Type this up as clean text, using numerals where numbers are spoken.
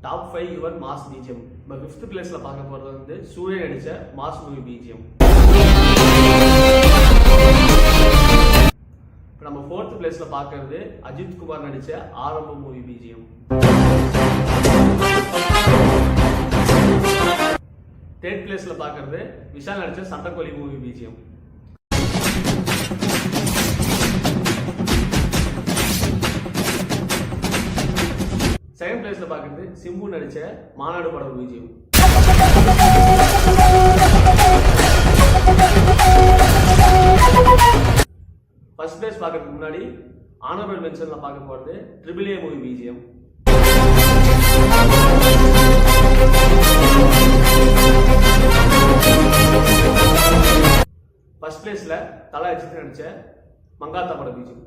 Top 5 your mass BGM. நம்ம 5th பிளேஸ்ல பார்க்க போறது வந்து சூர்யா நடிச்ச மாஸ் மூவி பிஜிஎம். இப்போ நம்ம 4th பிளேஸ்ல பார்க்கிறது அஜித் குமார் நடிச்ச ஆரம்பம் மூவி பிஜிஎம். 3rd பிளேஸ்ல பார்க்கிறது விஷால் நடிச்ச சண்டக்கோழி மூவி பிஜிஎம். 2nd பிளேஸ்ல பார்க்கிறது சிம்பு நடிச்ச மாநாடு படம் பிஜிஎம். 1st பிளேஸ் பார்க்கறதுக்கு முன்னாடி ஆனரபிள் மென்ஷன்ல பார்க்க போறது AAA மூவி பிஜிஎம். 1st பிளேஸ்ல தல அஜித் நடிச்ச மங்காத்தா படம் பிஜிஎம்.